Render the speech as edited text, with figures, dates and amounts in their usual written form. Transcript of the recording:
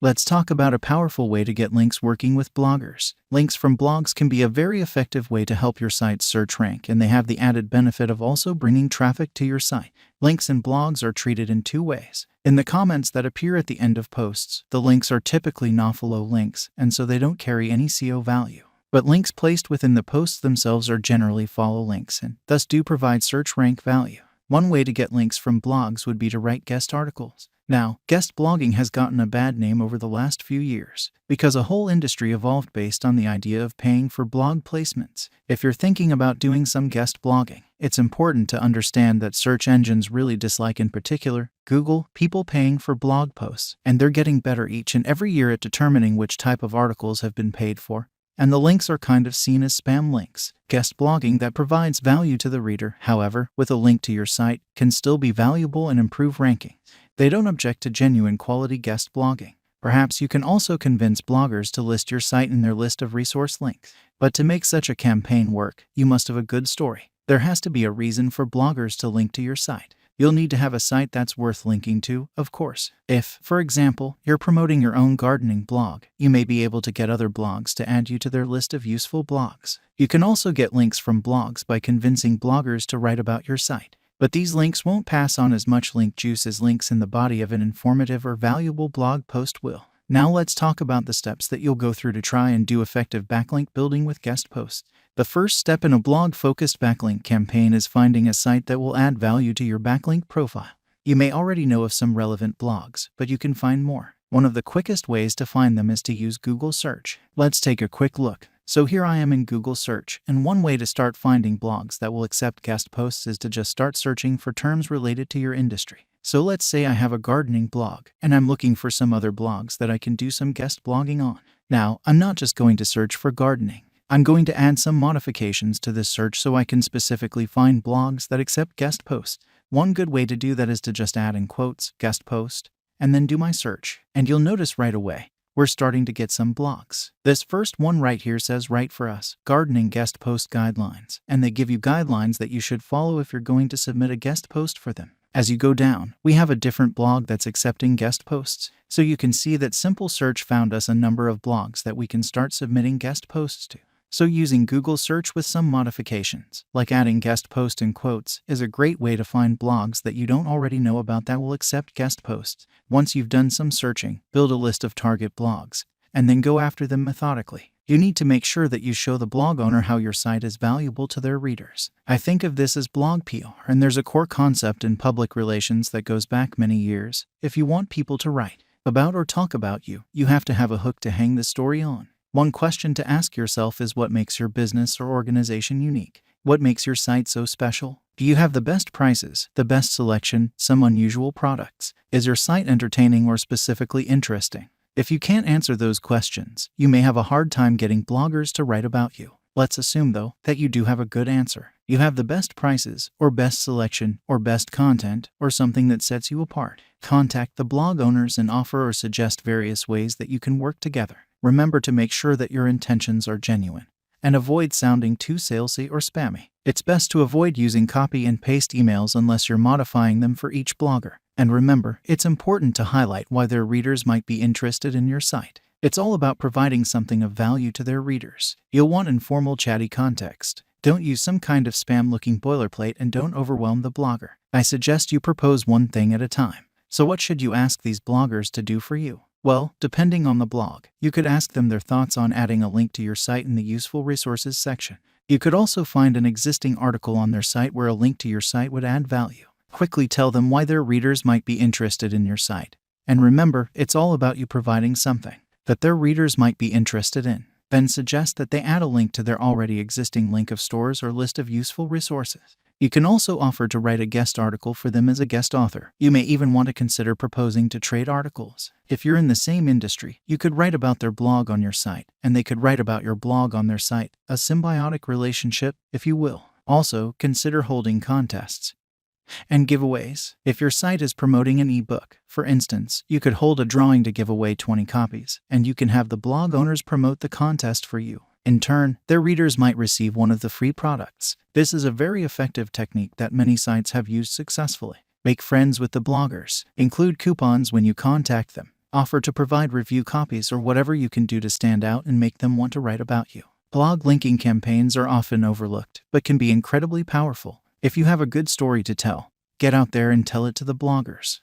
Let's talk about a powerful way to get links working with bloggers. Links from blogs can be a very effective way to help your site's search rank, and they have the added benefit of also bringing traffic to your site. Links in blogs are treated in two ways. In the comments that appear at the end of posts, the links are typically no-follow links, and so they don't carry any SEO value. But links placed within the posts themselves are generally follow links and thus do provide search rank value. One way to get links from blogs would be to write guest articles. Now, guest blogging has gotten a bad name over the last few years because a whole industry evolved based on the idea of paying for blog placements. If you're thinking about doing some guest blogging, it's important to understand that search engines really dislike, in particular, Google, people paying for blog posts, and they're getting better each and every year at determining which type of articles have been paid for. And the links are kind of seen as spam links. Guest blogging that provides value to the reader, however, with a link to your site, can still be valuable and improve ranking. They don't object to genuine quality guest blogging. Perhaps you can also convince bloggers to list your site in their list of resource links. But to make such a campaign work, you must have a good story. There has to be a reason for bloggers to link to your site. You'll need to have a site that's worth linking to, of course. If, for example, you're promoting your own gardening blog, you may be able to get other blogs to add you to their list of useful blogs. You can also get links from blogs by convincing bloggers to write about your site. But these links won't pass on as much link juice as links in the body of an informative or valuable blog post will. Now let's talk about the steps that you'll go through to try and do effective backlink building with guest posts. The first step in a blog-focused backlink campaign is finding a site that will add value to your backlink profile. You may already know of some relevant blogs, but you can find more. One of the quickest ways to find them is to use Google Search. Let's take a quick look. So here I am in Google Search, and one way to start finding blogs that will accept guest posts is to just start searching for terms related to your industry. So let's say I have a gardening blog, and I'm looking for some other blogs that I can do some guest blogging on. Now, I'm not just going to search for gardening. I'm going to add some modifications to this search so I can specifically find blogs that accept guest posts. One good way to do that is to just add in quotes, guest post, and then do my search. And you'll notice right away, we're starting to get some blogs. This first one right here says Write for Us, Gardening Guest Post Guidelines, and they give you guidelines that you should follow if you're going to submit a guest post for them. As you go down, we have a different blog that's accepting guest posts, so you can see that Simple Search found us a number of blogs that we can start submitting guest posts to. So using Google Search with some modifications, like adding guest post in quotes, is a great way to find blogs that you don't already know about that will accept guest posts. Once you've done some searching, build a list of target blogs, and then go after them methodically. You need to make sure that you show the blog owner how your site is valuable to their readers. I think of this as blog PR, and there's a core concept in public relations that goes back many years. If you want people to write about or talk about you, you have to have a hook to hang the story on. One question to ask yourself is what makes your business or organization unique? What makes your site so special? Do you have the best prices, the best selection, some unusual products? Is your site entertaining or specifically interesting? If you can't answer those questions, you may have a hard time getting bloggers to write about you. Let's assume, though, that you do have a good answer. You have the best prices, or best selection, or best content, or something that sets you apart. Contact the blog owners and offer or suggest various ways that you can work together. Remember to make sure that your intentions are genuine, and avoid sounding too salesy or spammy. It's best to avoid using copy and paste emails unless you're modifying them for each blogger. And remember, it's important to highlight why their readers might be interested in your site. It's all about providing something of value to their readers. You'll want informal, chatty context. Don't use some kind of spam-looking boilerplate, and don't overwhelm the blogger. I suggest you propose one thing at a time. So what should you ask these bloggers to do for you? Well, depending on the blog, you could ask them their thoughts on adding a link to your site in the Useful Resources section. You could also find an existing article on their site where a link to your site would add value. Quickly tell them why their readers might be interested in your site. And remember, it's all about you providing something that their readers might be interested in. Then suggest that they add a link to their already existing link of stores or list of useful resources. You can also offer to write a guest article for them as a guest author. You may even want to consider proposing to trade articles. If you're in the same industry, you could write about their blog on your site, and they could write about your blog on their site. A symbiotic relationship, if you will. Also, consider holding contests and giveaways. If your site is promoting an ebook, for instance, you could hold a drawing to give away 20 copies, and you can have the blog owners promote the contest for you. In turn, their readers might receive one of the free products. This is a very effective technique that many sites have used successfully. Make friends with the bloggers. Include coupons when you contact them. Offer to provide review copies or whatever you can do to stand out and make them want to write about you. Blog linking campaigns are often overlooked, but can be incredibly powerful. If you have a good story to tell, get out there and tell it to the bloggers.